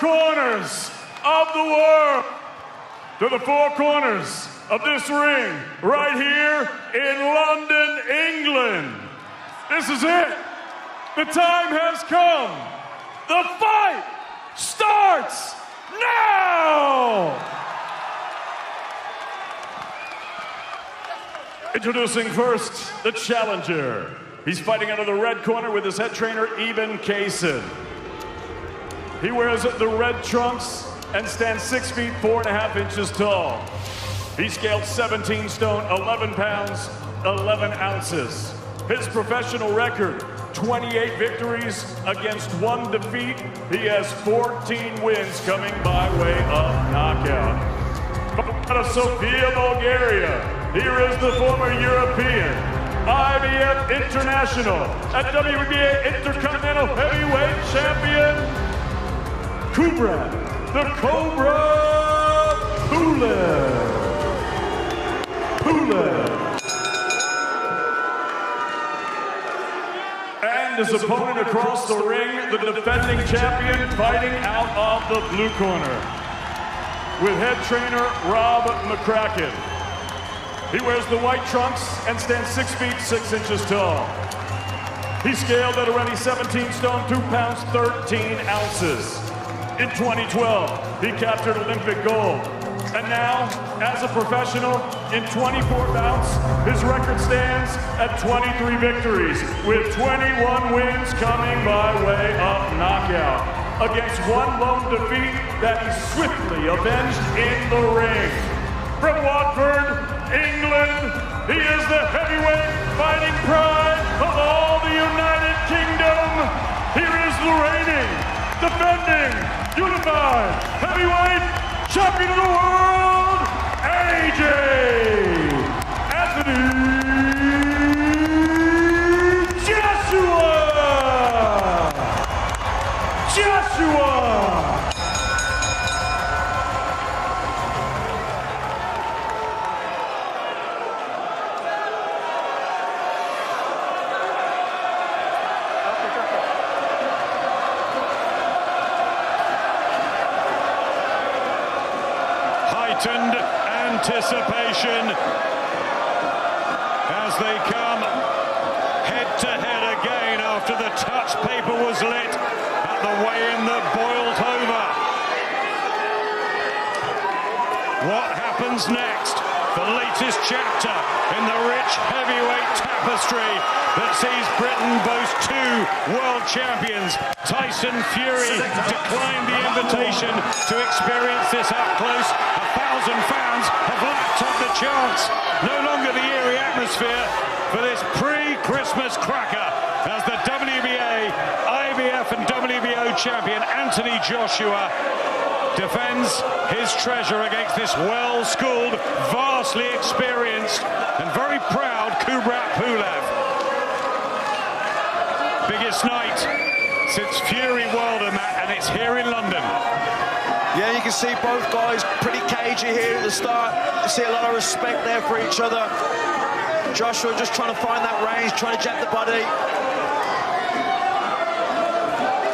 Corners of the world, to the four corners of this ring, right here in London, England. This is it. The time has come. The fight starts now! Introducing first, the challenger. He's fighting out of the red corner with his head trainer, Eben Kaysen. He wears the red trunks and stands 6 feet 4.5 inches tall. He scaled 17 stone, 11 pounds, 11 ounces. His professional record, 28 victories against 1 defeat. He has 14 wins coming by way of knockout. Out of Sofia, Bulgaria, here is the former European, IBF International, and WBA Intercontinental Heavyweight Champion, Kubrat, the Cobra Pulev. And his opponent across the ring, the defending champion, fighting out of the blue corner, with head trainer Rob McCracken. He wears the white trunks and stands 6 feet 6 inches tall. He scaled at already 17 stone, 2 pounds, 13 ounces. In 2012, he captured Olympic gold. And now, as a professional, in 24 bouts, his record stands at 23 victories, with 21 wins coming by way of knockout, against 1 lone defeat that he swiftly avenged in the ring. From Watford, England, he is the heavyweight fighting pride of all the United Kingdom. Here is the reigning, defending, unified heavyweight champion of the world, AJ Anthony Joshua! Heightened anticipation as they come head-to-head again after the touch paper was lit at the weigh-in that boiled over. What happens next? The latest chapter in the rich heavyweight tapestry that sees Britain boast 2 world champions. Tyson Fury declined the invitation to experience this up close. 1,000 fans have lapped up the chance. No longer the eerie atmosphere for this pre-Christmas cracker as the WBA, IBF and WBO champion Anthony Joshua defends his treasure against this well-schooled, vastly experienced and very proud Kubrat Pulev. Biggest night since Fury Wilder, and it's here in London. Yeah, you can see both guys pretty cagey here at the start. You see a lot of respect there for each other. Joshua just trying to find that range, trying to jab the body.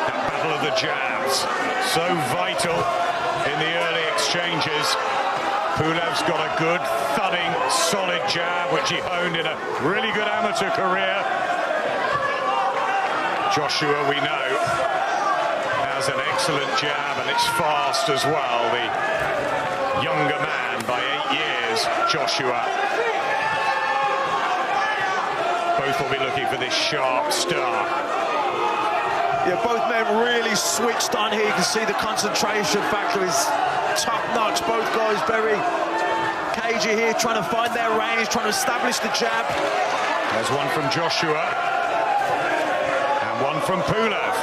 That battle of the jabs, so vital in the early exchanges. Pulev's got a good, thudding, solid jab, which he honed in a really good amateur career. Joshua, we know, has an excellent jab, and it's fast as well. The younger man by 8 years, Joshua. Both will be looking for this sharp start. Yeah, both men really switched on here. You can see the concentration factor is top-notch. Both guys very cagey here, trying to find their range, trying to establish the jab. There's one from Joshua, and one from Pulev.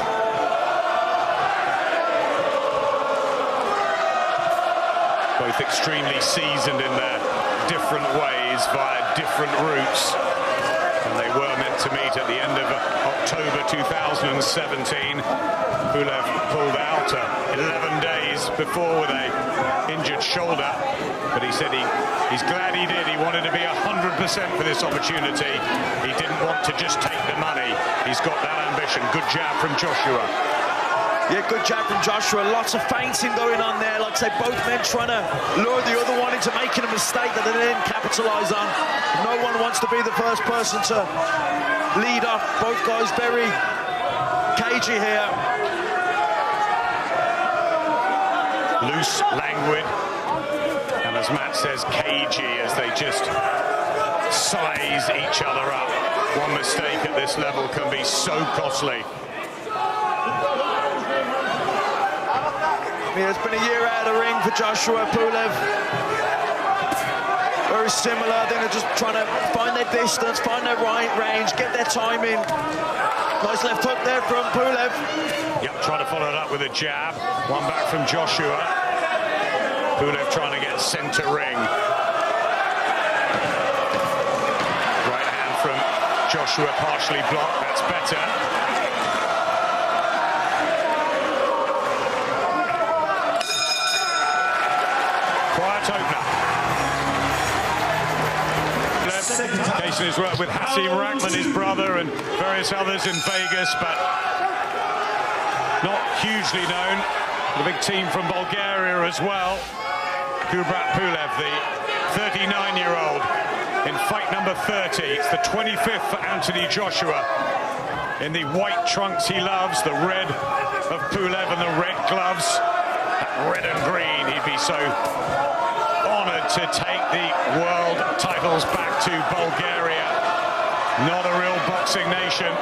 Both extremely seasoned in their different ways via different routes. And they were meant to meet at the end of October 2017. Pulev pulled out 11 days before with a injured shoulder, but he said he's glad he did. He wanted to be 100% for this opportunity. He didn't want to just take the money. He's got that ambition. Good jab from Joshua. Yeah, good jab from Joshua. Lots of feinting going on there. Like I say, both men trying to lure the other one into making a mistake that they didn't capitalize on. No one wants to be the first person to lead off. Both guys very cagey here. Loose, languid, and as Matt says, cagey, as they just size each other up. One mistake at this level can be so costly. Yeah, it's been a year out of the ring for Joshua Pulev. Very similar. I think they're just trying to find their distance, find their right range, get their timing. Nice left hook there from Pulev. Yep, trying to follow it up with a jab. One back from Joshua. Pulev trying to get center ring. Right hand from Joshua, partially blocked. That's better. Quiet opener. Jason has worked with Hasim Rahman, his brother, and various others in Vegas, but not hugely known. The big team from Bulgaria as well. Kubrat Pulev, the 39-year-old, in fight number 30. It's the 25th for Anthony Joshua. In the white trunks he loves, the red of Pulev and the red gloves. That red and green, he'd be so honored to take the world titles back to Bulgaria. Not a real boxing nation.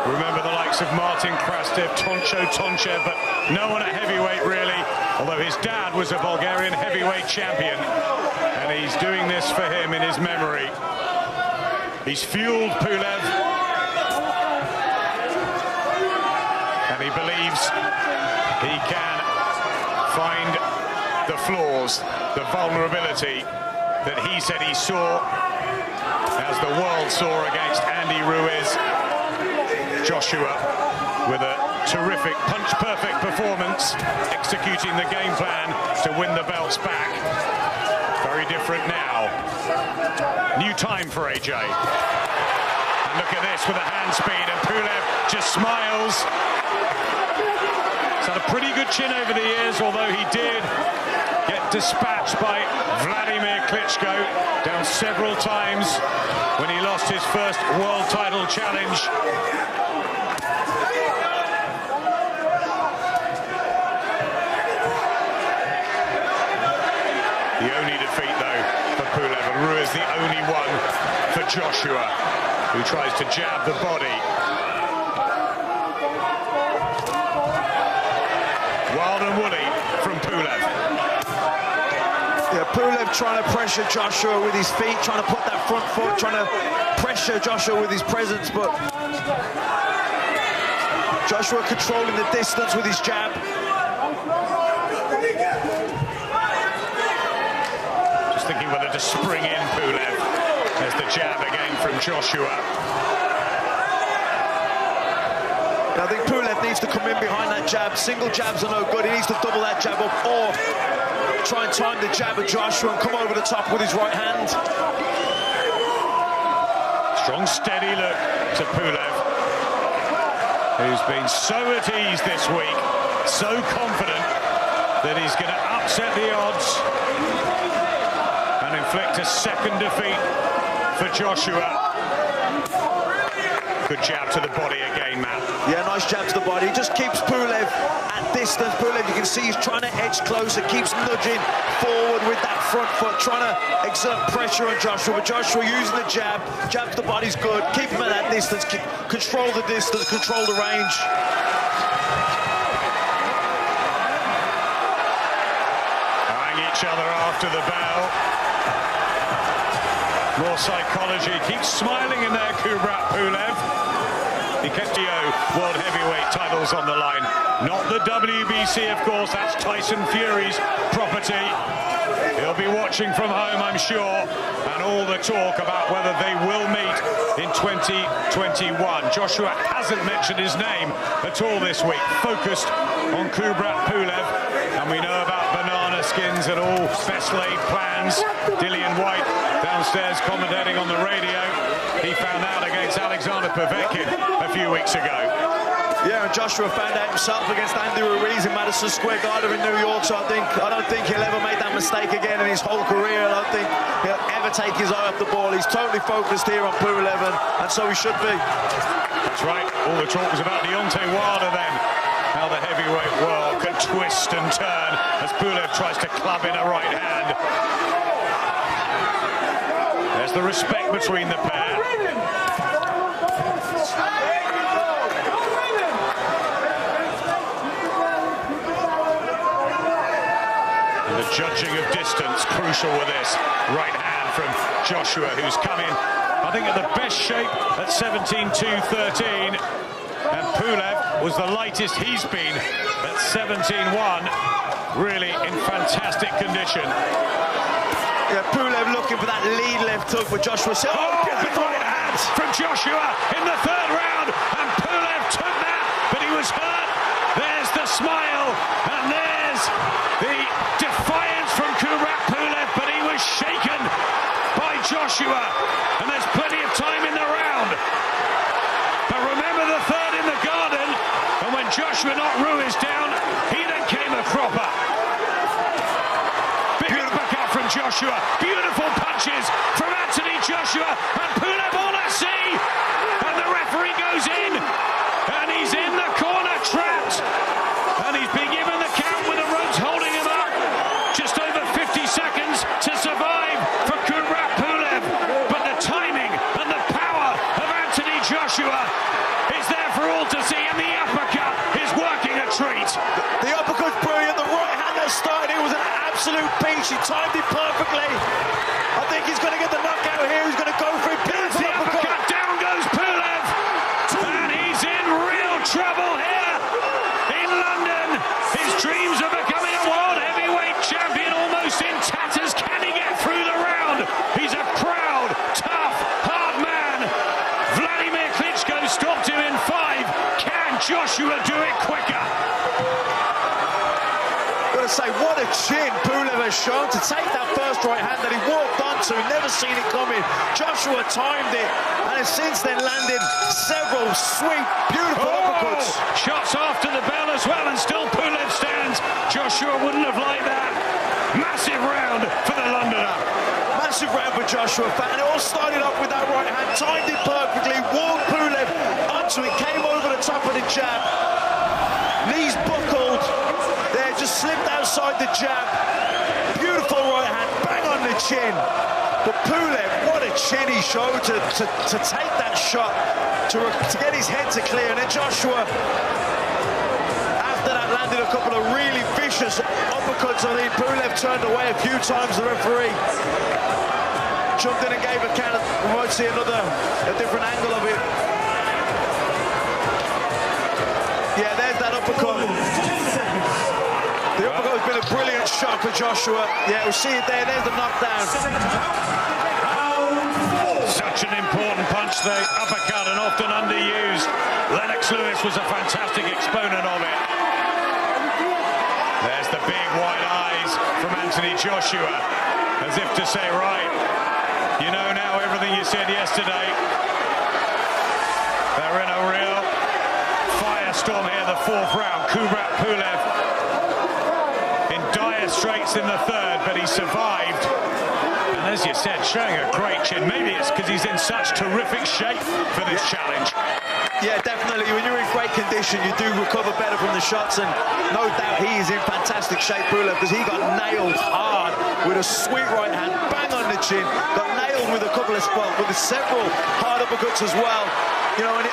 Remember the likes of Martin Krastev, Tonchev, but no one at heavyweight really, although his dad was a Bulgarian heavyweight champion, and he's doing this for him in his memory. He's fueled Pulev, and he believes he can find the flaws, the vulnerability that he said he saw as the world saw against Andy Ruiz. Joshua with a terrific punch-perfect performance, executing the game plan to win the belts back. Very different now. New time for AJ. And look at this with a hand speed, and Pulev just smiles. He's had a pretty good chin over the years, although he did get dispatched by Vladimir Klitschko down several times when he lost his first world title challenge. The only defeat, though, for Pulev, and Ruiz the only one for Joshua, who tries to jab the body. Wild and woolly from Pulev. Yeah, Pulev trying to pressure Joshua with his feet, trying to put that front foot, trying to pressure Joshua with his presence, but Joshua controlling the distance with his jab. Just thinking whether to spring in Pulev. There's the jab again from Joshua. I think Pulev needs to come in behind that jab. Single jabs are no good. He needs to double that jab up, or try and time the jab of Joshua and come over the top with his right hand. Strong, steady look to Pulev, who's been so at ease this week, so confident that he's going to upset the odds and inflict a second defeat for Joshua. Good jab to the body again, Matt. Yeah, nice jab to the body. He just keeps Pulev at distance. Pulev, you can see he's trying to edge closer, keeps nudging forward with that front foot, trying to exert pressure on Joshua. But Joshua using the jab. Jab to the body's good. Keep him at that distance. Control the distance, control the range. Eyeing each other after the bell. More psychology. Keeps smiling in there, Kubrat Pulev. He kept the world heavyweight titles on the line. Not the WBC, of course. That's Tyson Fury's property. He'll be watching from home, I'm sure. And all the talk about whether they will meet in 2021. Joshua hasn't mentioned his name at all this week. Focused on Kubrat Pulev. And we know about banana skins and all best laid plans. Dillian White downstairs commentating on the radio. He found out against Alexander Povetkin a few weeks ago. Yeah, and Joshua found out himself against Andy Ruiz in Madison Square Garden in New York, so I don't think he'll ever make that mistake again in his whole career. I don't think he'll ever take his eye off the ball. He's totally focused here on Pulev, and so he should be. That's right. All the talk was about Deontay Wilder then. How the heavyweight world can twist and turn as Pulev tries to club in a right hand. There's the respect between the pair. And the judging of distance, crucial with this. Right hand from Joshua, who's come in, I think, at the best shape at 17-2-13. And Pulev was the lightest he's been at 17-1. Really in fantastic condition. Yeah, Pulev looking for that lead left hook for Joshua. Beautiful right hand from Joshua in the third round. And Pulev took that, but he was hurt. There's the smile, and there's the defiance from Kubrat Pulev, but he was shaken by Joshua. And there's plenty of time in the round. But remember the third in the garden, and when Joshua knocked Ruiz down, he then came a cropper. Big uppercut from Joshua, beautiful punches from Anthony Joshua, and Pulev all at sea, and the referee goes in, and he's in the corner trapped, and he's been given the count with the ropes holding him up. Just over 50 seconds to survive for Kubrat Pulev, but the timing and the power of Anthony Joshua is there for all to see, and the uppercut is working a treat. The uppercut's brilliant. The right hand that started, it was an absolute peach. He timed it perfectly. I think he's going to get the knockout here. He's going to go for it. Beautiful the uppercut. Down goes Pulev, and he's in real trouble here in London. His dreams of becoming a world heavyweight champion almost in tatters. Can he get through the round? He's a proud, tough, hard man. Vladimir Klitschko stopped him in 5. Can Joshua do it quicker? Gotta say, what a chin Pulev has shown to take that first right hand that he walked onto, never seen it coming. Joshua timed it, and has since then landed several sweet, beautiful uppercuts. Shots after the bell as well, and still Pulev stands. Joshua wouldn't have liked that. Massive round for the Londoner. Massive round for Joshua, and it all started off with that right hand, timed it perfectly, walked Pulev onto it, came over the top of the jab. Knees buckled, there just slipped outside the jab. Beautiful right hand, bang on the chin. But Pulev, what a chin he showed to take that shot, to get his head to clear. And then Joshua, after that, landed a couple of really vicious uppercuts. I think Pulev turned away a few times, the referee jumped in and gave a count. We might see a different angle of it. Yeah, there's that uppercut. The uppercut has been a brilliant shot for Joshua. Yeah, we'll see it there. There's the knockdown. Such an important punch, the uppercut, and often underused. Lennox Lewis was a fantastic exponent of it. There's the big wide eyes from Anthony Joshua, as if to say, right, you know now everything you said yesterday. They're in a real firestorm here, the fourth round. Kubrat Pulev in dire straits in the third, but he survived. And as you said, showing a great chin. Maybe it's because he's in such terrific shape for this challenge. Yeah, definitely. When you're in great condition, you do recover better from the shots, and no doubt he is in fantastic shape, Pulev, because he got nailed hard with a sweet right hand, bang on the chin, got nailed with a couple of spots, with several hard uppercuts as well. You know, and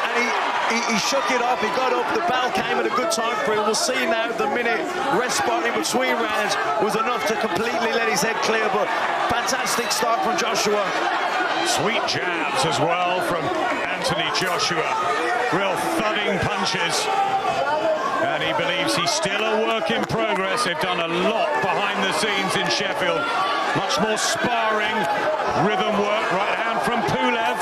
he shook it off, he got up, the bell came at a good time for him. We'll see now the minute respite in between rounds was enough to completely let his head clear, but fantastic start from Joshua. Sweet jabs as well from Anthony Joshua. Real thudding punches. And he believes he's still a work in progress. They've done a lot behind the scenes in Sheffield. Much more sparring, rhythm work. Right hand from Pulev,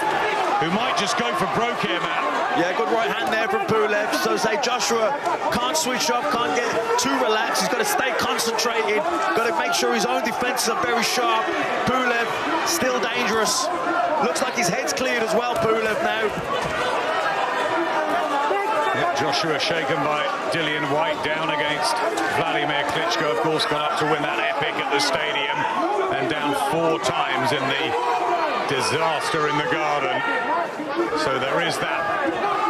who might just go for broke here, Matt. Yeah, good right hand there from Pulev. So say Joshua can't switch up, can't get too relaxed. He's got to stay concentrated. Got to make sure his own defenses are very sharp. Pulev still dangerous. Looks like his head's cleared as well, Pulev now. Joshua shaken by Dillian White, down against Vladimir Klitschko, of course, got up to win that epic at the stadium, and down 4 times in the disaster in the Garden. So there is that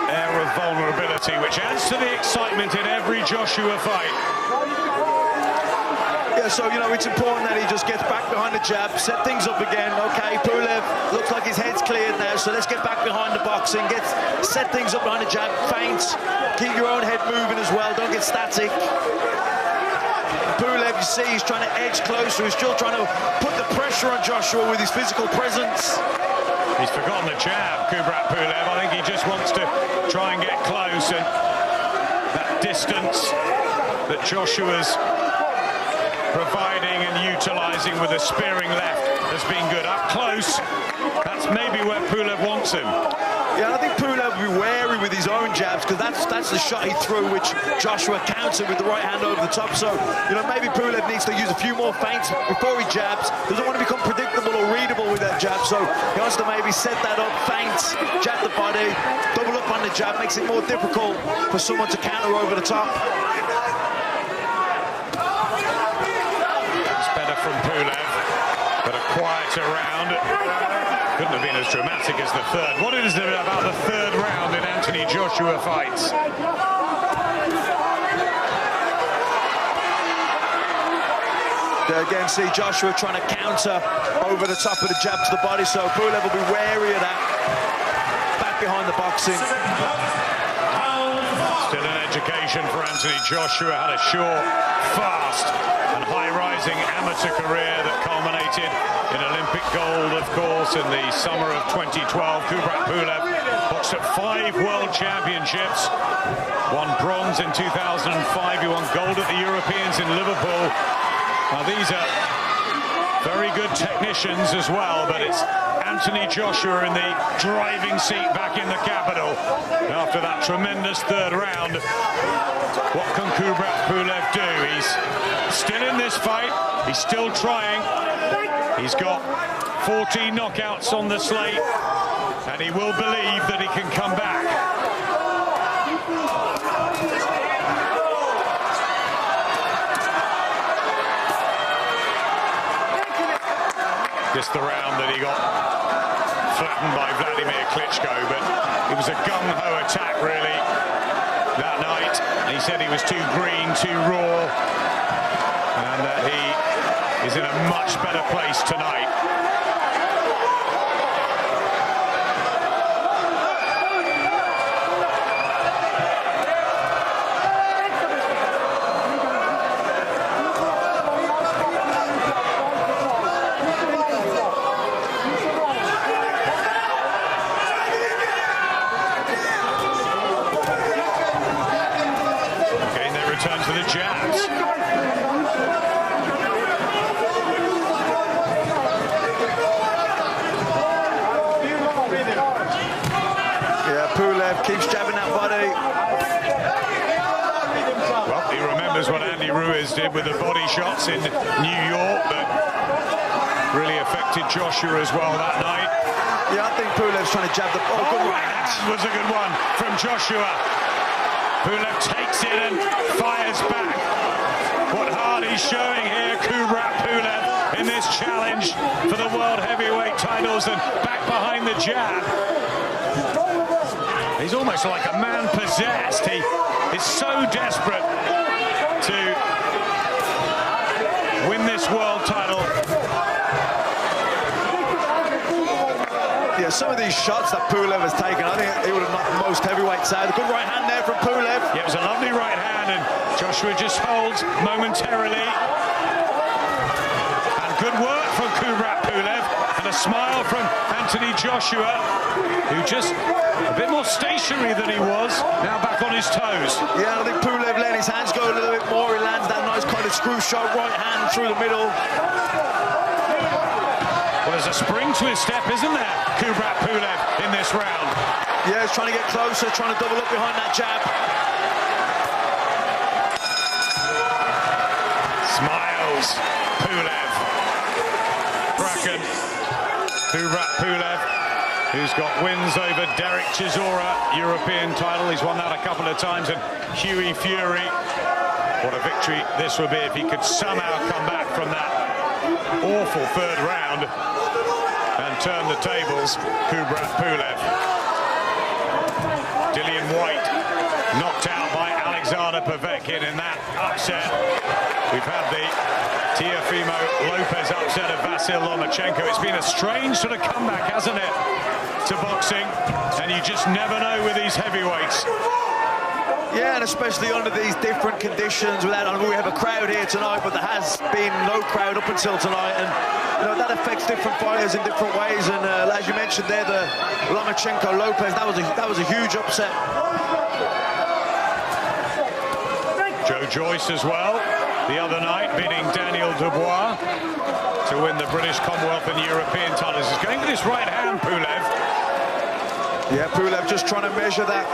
air of vulnerability, which adds to the excitement in every Joshua fight. Yeah, so, you know, it's important that he just gets back behind the jab, set things up again. Okay, Pulev looks like his head's cleared now, so let's get back behind the boxing, set things up behind the jab, feints, keep your own head moving as well, don't get static. Pulev, you see, he's trying to edge closer, he's still trying to put the pressure on Joshua with his physical presence. He's forgotten the jab, Kubrat Pulev. I think he just wants to try and get close, and that distance that Joshua's providing and utilising with a spearing left has been good. Up close, that's maybe where Pulev wants him. Yeah, I think Pulev will be wary with his own jabs, because that's the shot he threw, which Joshua countered with the right hand over the top. So, you know, maybe Pulev needs to use a few more feints before he jabs. Doesn't want to become predictable or readable with that jab, so he wants to maybe set that up, feints, jab the body, double up on the jab, makes it more difficult for someone to counter over the top. From Pulev, but a quieter round. Couldn't have been as dramatic as the third. What is it about the third round in Anthony Joshua fights? There again, see Joshua trying to counter over the top of the jab to the body, so Pulev will be wary of that. Back behind the boxing. Still an education for Anthony Joshua. Had a short, fast and high-rising amateur career that culminated in Olympic gold, of course, in the summer of 2012. Kubrat Pulev boxed at 5 world championships, won bronze in 2005, he won gold at the Europeans in Liverpool. Now these are very good technicians as well, but it's Anthony Joshua in the driving seat back in the capital after that tremendous third round. What can Kubrat Pulev do? He's still in this fight, he's still trying. He's got 14 knockouts on the slate, and he will believe that he can come back. Just the round that he got flattened by Vladimir Klitschko, but it was a gung-ho attack really that night. He said he was too green, too raw, and that he is in a much better place tonight. Return to the jabs. Yeah, Pulev keeps jabbing that body. Well, he remembers what Andy Ruiz did with the body shots in New York that really affected Joshua as well that night. Yeah, I think Pulev's trying to jab the... Oh, good right hand. Was a good one from Joshua. Pulev takes it and fires back. What heart he's showing here, Kubrat Pulev, in this challenge for the world heavyweight titles, and back behind the jab. He's almost like a man possessed. He is so desperate to win this world title. Yeah, some of these shots that Pulev has taken, I think he would have knocked most heavyweights out. A good right hand there from Pulev. Yeah, it was a lovely right hand, and Joshua just holds momentarily. And good work from Kubrat Pulev, and a smile from Anthony Joshua, who just a bit more stationary than he was, now back on his toes. Yeah, I think Pulev let his hands go a little bit more. He lands that nice kind of screw shot right hand through the middle. Well, there's a spring to his step, isn't there, Kubrat Pulev, in this round? Yeah, he's trying to get closer, trying to double up behind that jab. Smiles, Pulev. Bracken, Kubrat Pulev who's got wins over Derek Chisora, European title. He's won that a couple of times. And Hughie Fury. What a victory this would be if he could somehow come back from that awful third round and turn the tables. Kubrat Pulev. Dillian White knocked out by Alexander Povetkin in that upset. We've had the Teofimo Lopez upset of Vasil Lomachenko. It's been a strange sort of comeback, hasn't it, to boxing? And you just never know with these heavyweights. Yeah, and especially under these different conditions. We have a crowd here tonight, but there has been no crowd up until tonight, and that affects different fighters in different ways. And as you mentioned there, the Lomachenko Lopez, that was a huge upset. Joe Joyce as well, the other night, beating Daniel Dubois to win the British, Commonwealth and European titles. He's going with his right hand, Pulev. Yeah, Pulev just trying to measure that.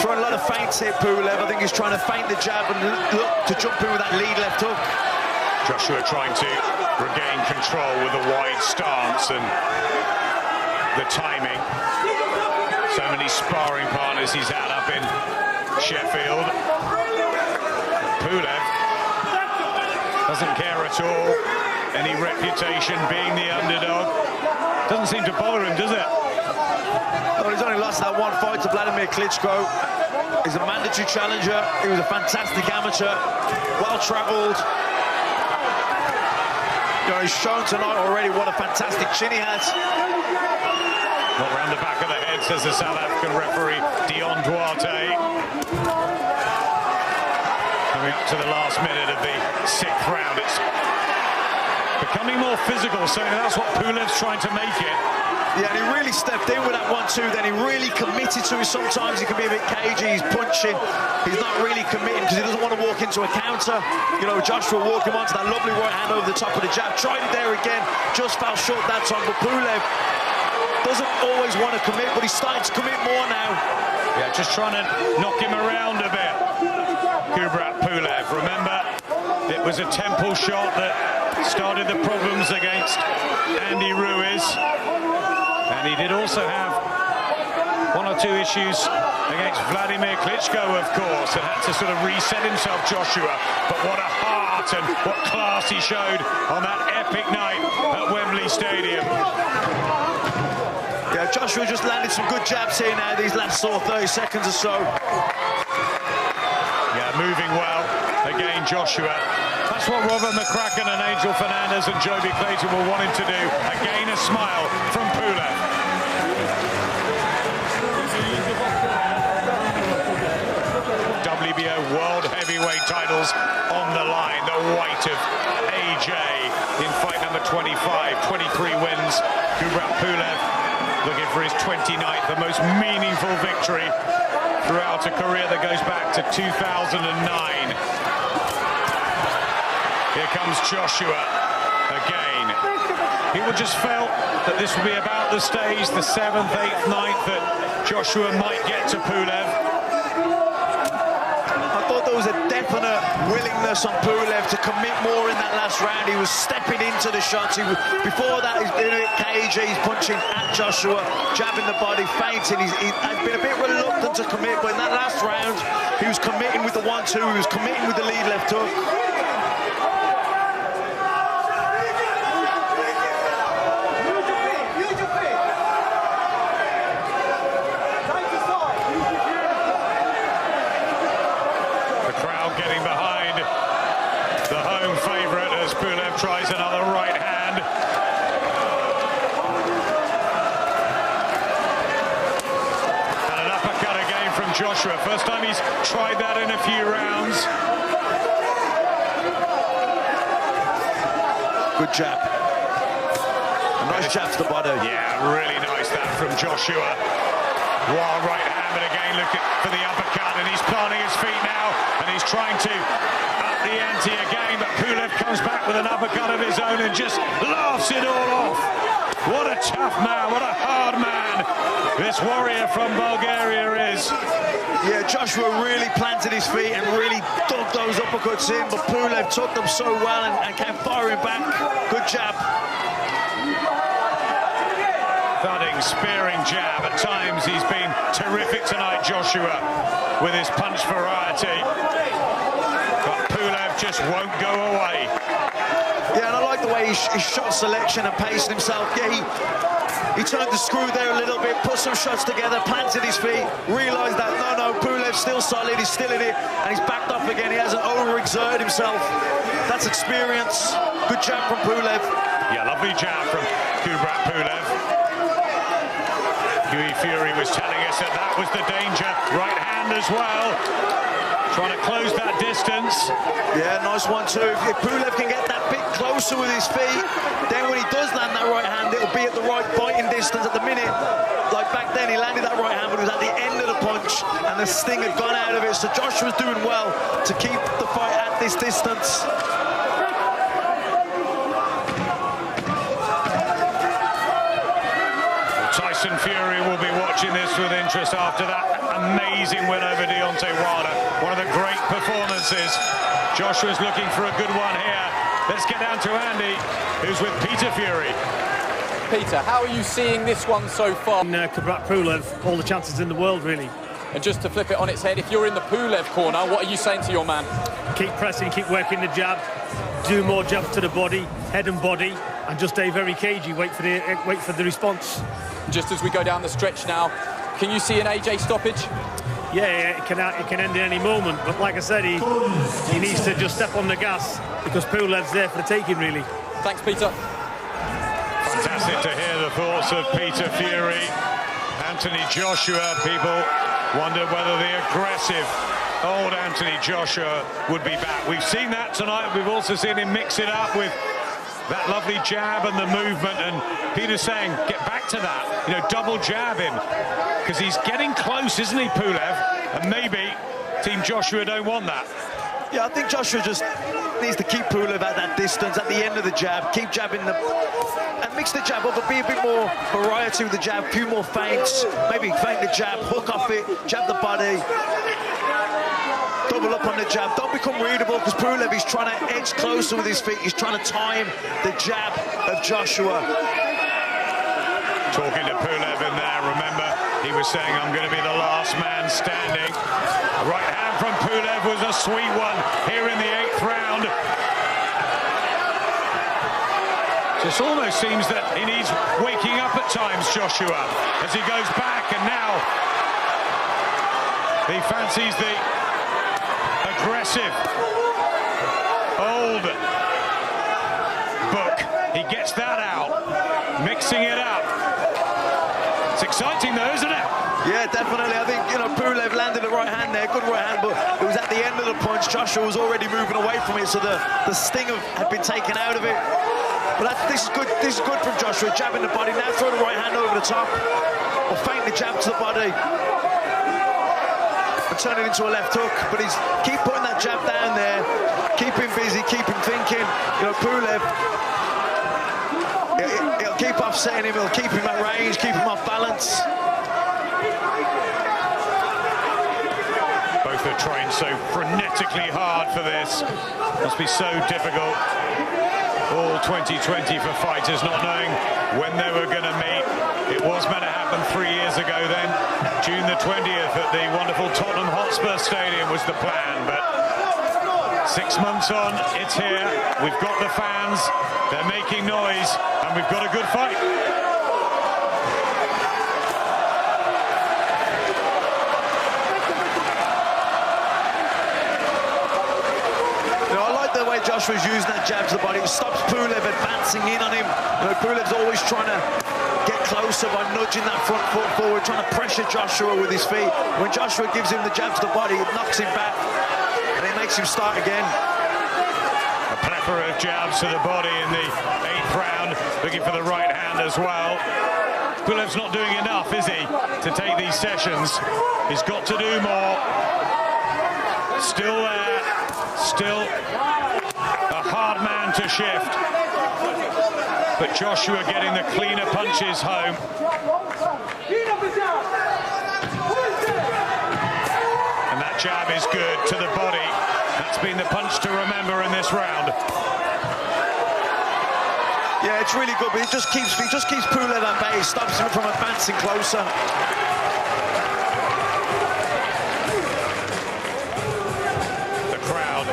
Throwing a lot of feints here, Pulev. I think he's trying to feint the jab and look to jump in with that lead left hook. Joshua trying to regain control with a wide stance and the timing. So many sparring partners he's had up in Sheffield. Pulev doesn't care at all. Any reputation being the underdog doesn't seem to bother him, does it? Well, he's only lost that one fight to Vladimir Klitschko. He's a mandatory challenger. He was a fantastic amateur, well-travelled. He's shown tonight already what a fantastic chin he has. Not round the back of the head, says the South African referee, Dion Duarte. Coming to the last minute of the 6th round. It's becoming more physical, so that's what Pulev's trying to make it. Yeah, and he really stepped in with that 1-2, then he really committed to it. Sometimes he can be a bit cagey, he's punching, he's not really committing because he doesn't want to walk into a counter. Joshua walking onto that lovely right hand over the top of the jab, tried it there again, just fell short that time, but Pulev doesn't always want to commit, but he's starting to commit more now. Yeah, just trying to knock him around a bit. Kubrat Pulev, remember, it was a temple shot that started the problems against Andy Ruiz. And he did also have 1 or 2 issues against Vladimir Klitschko, of course, and had to sort of reset himself, Joshua. But what a heart and what class he showed on that epic night at Wembley Stadium. Yeah, Joshua just landed some good jabs here now, these last sort of 30 seconds or so. Yeah, moving well. Again, Joshua. That's what Robert McCracken and Angel Fernandez and Joby Clayton were wanting to do. Again, a smile from Pulev. WBO World Heavyweight titles on the line. The white of AJ in fight number 25. 23 wins. Kubrat Pulev looking for his 29th, the most meaningful victory throughout a career that goes back to 2009. Here comes Joshua again. People just felt that this would be about the stage, the 7th, 8th, 9th, that Joshua might get to Pulev. I thought there was a definite willingness on Pulev to commit more in that last round. He was stepping into the shots. Before that, he's been a bit cagey. He's punching at Joshua, jabbing the body, feinting. He's been a bit reluctant to commit, but in that last round, he was committing with the 1-2. He was committing with the lead left hook. Tries another right hand. And an uppercut again from Joshua. First time he's tried that in a few rounds. Good jab. A nice jab to the body. Yeah, really nice that from Joshua. Wild right hand, but again looking for the uppercut, and he's planting his feet now, and he's trying to up the ante again, but Pulev comes back with an uppercut of his own and just laughs it all off. What a tough man, what a hard man this warrior from Bulgaria is. Yeah, Joshua really planted his feet and really dug those uppercuts in, but Pulev took them so well and came firing back. Good jab. Thudding, spearing jab. At times he's been terrific tonight, Joshua, with his punch variety. But Pulev just won't go away. Yeah, and I like the way he shot selection and paced himself. Yeah, he turned the screw there a little bit, put some shots together, planted his feet, realised that, no, Pulev's still solid, he's still in it, and he's backed up again. He hasn't overexerted himself. That's experience. Good jab from Pulev. Yeah, lovely jab from Kubrat Pulev. Hughie Fury was telling us that that was the danger. Right hand as well. Trying to close that distance. Yeah, nice one too. If Pulev can get that bit closer with his feet, then when he does land that right hand, it'll be at the right biting distance. At the minute, like back then, he landed that right hand, but it was at the end of the punch, and the sting had gone out of it. So Joshua's doing well to keep the fight at this distance. Tyson Fury will be watching this with interest after that amazing win over Deontay Wilder. One of the great performances. Joshua's looking for a good one here. Let's get down to Andy, who's with Peter Fury. Peter, how are you seeing this one so far? Kubrat Pulev, all the chances in the world, really. And just to flip it on its head, if you're in the Pulev corner, what are you saying to your man? Keep pressing, keep working the jab, do more jabs to the body, head and body, and just stay very cagey. Wait for the response. Just as we go down the stretch now, can you see an AJ stoppage? Yeah, it can end at any moment. But like I said, he needs to just step on the gas because Pulev's there for the taking, really. Thanks, Peter. Fantastic to hear the thoughts of Peter Fury. Anthony Joshua, people wondered whether the aggressive old Anthony Joshua would be back. We've seen that tonight. We've also seen him mix it up with that lovely jab and the movement, and Peter's saying, get back to that, double jab him, because he's getting close, isn't he, Pulev? And maybe Team Joshua don't want that. Yeah, I think Joshua just needs to keep Pulev at that distance, at the end of the jab, keep jabbing and mix the jab up, but be a bit more variety with the jab, a few more feints, maybe feint the jab, hook off it, jab the body, double up on the jab. Don't become readable, because Pulev is trying to edge closer with his feet. He's trying to time the jab of Joshua. Talking to Pulev in there, remember, he was saying, I'm going to be the last man standing. The right hand from Pulev was a sweet one here in the 8th round. Just almost seems that he needs waking up at times, Joshua, as he goes back, and now he fancies the aggressive old book. He gets that out, mixing it up. It's exciting though, isn't it? Yeah, definitely. I think, Pulev landed the right hand there, good right hand, but it was at the end of the punch. Joshua was already moving away from it, so the sting had been taken out of it. But this is good. This is good from Joshua, jabbing the body. Now throw the right hand over the top, or feint the jab to the body, and turn it into a left hook. But he's keep putting that jab down there, keep him busy, keep him thinking. Pulev, it'll keep offsetting him, it'll keep him at range, keep him off balance. Both are trained so frenetically hard for this. Must be so difficult. All 2020 for fighters, not knowing when they were going to meet. It was meant to happen 3 years ago then. June the 20th at the wonderful Tottenham Hotspur Stadium was the plan, but 6 months on, it's here. We've got the fans, they're making noise, and we've got a good fight. The way Joshua's using that jab to the body, it stops Pulev advancing in on him. Pulev's always trying to get closer by nudging that front foot forward, trying to pressure Joshua with his feet. When Joshua gives him the jab to the body, it knocks him back, and it makes him start again. A plethora of jabs to the body in the 8th round, looking for the right hand as well. Pulev's not doing enough, is he, to take these sessions? He's got to do more. Still there, still a hard man to shift, but Joshua getting the cleaner punches home. And that jab is good to the body. That's been the punch to remember in this round. Yeah, it's really good, but he just keeps Pulev at bay, stops him from advancing closer. The crowd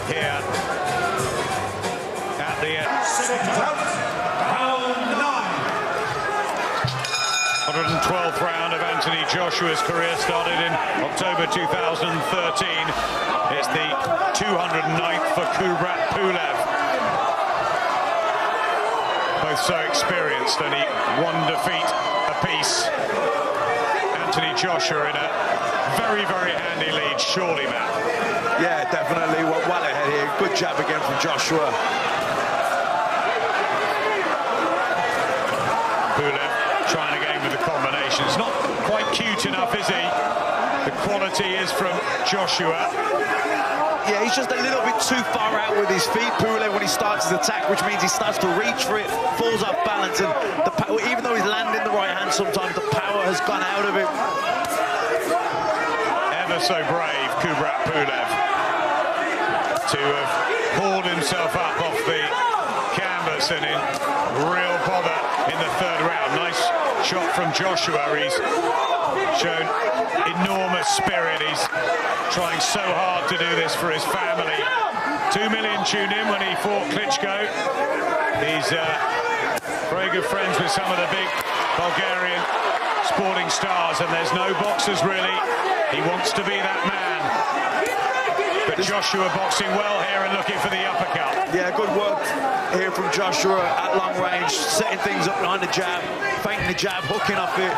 here at the end. 112th round of Anthony Joshua's career started in October 2013. It's the 209th for Kubrat Pulev. Both so experienced, only one defeat apiece. Anthony Joshua in a very, very handy lead, surely, Matt. Yeah, definitely. Well ahead here. Good jab again from Joshua. Pulev trying again with the combinations. Not quite cute enough, is he? The quality is from Joshua. Yeah, he's just a little bit too far out with his feet, Pulev, when he starts his attack, which means he starts to reach for it, falls off balance, and the power, even though he's landing the right hand sometimes, the power has gone out of it. Ever so brave, Kubrat Pulev, to have hauled himself up off the canvas and in real bother in the third round. Nice shot from Joshua. He's shown enormous spirit. He's trying so hard to do this for his family. 2 million tuned in when he fought Klitschko. He's very good friends with some of the big Bulgarian sporting stars, and there's no boxers really. He wants to be that man. But Joshua boxing well here and looking for the uppercut. Yeah, good work here from Joshua at long range, setting things up behind the jab, feinting the jab, hooking off it.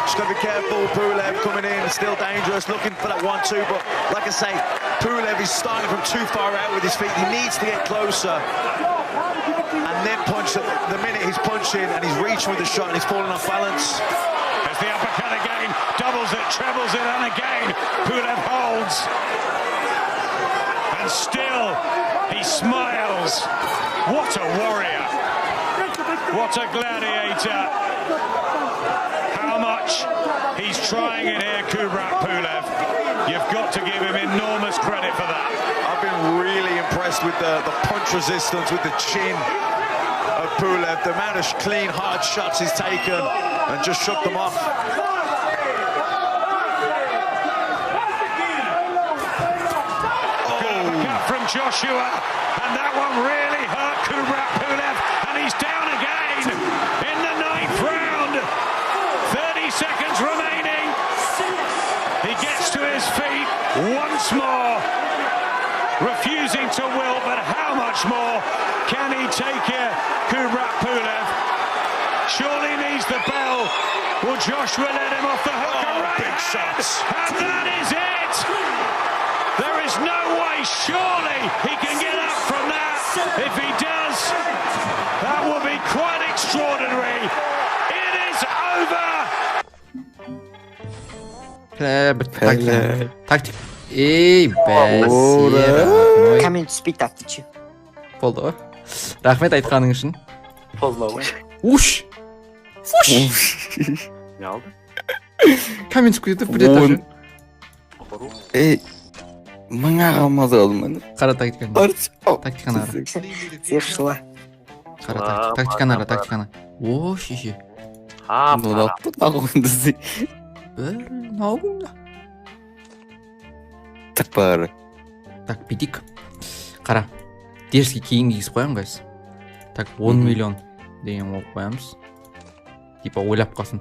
Just got to be careful. Pulev coming in, still dangerous, looking for that 1-2. But like I say, Pulev is starting from too far out with his feet. He needs to get closer and then punch. The minute he's punching and he's reaching with the shot and he's falling off balance. There's the uppercut again, doubles it, trebles it, and again Pulev holds. And still he smiles. What a warrior. What a gladiator. How much he's trying in here, Kubrat Pulev. You've got to give him enormous credit for that. I've been really impressed with the punch resistance, with the chin of Pulev, the amount of clean, hard shots he's taken and just shook them off. From Joshua, and that one really hurt Kubrat Pulev, and he's down again in the 9th round. 30 seconds remaining. He gets to his feet once more, refusing to wilt, but how much more can he take here, Kubrat Pulev? Surely needs the bell. Will Joshua let him off the hook? Big shots. And that is it. There is no way, surely, he can get up from that. If he does, that will be quite extraordinary. It is over. Taktik. Ey бәсе. Коммент спит тактичи. Болды. Рахмет айтқаның үшін. Уш. Не oldu? Коммент қойды бір рет уже. Мыңа қалмады ол мені. Қара тактиканы. Тактиканы ара. Зершила. Қара тактиканы ара, тактиканы. О, шеше. Нолапты тағуындызы. Науында. Так бары. Так, бедик. Қара. Дерске кейін кигізіп қоям қайсы. Так, 10 миллион деген ол қоямыз. Типа ойлап қалсын.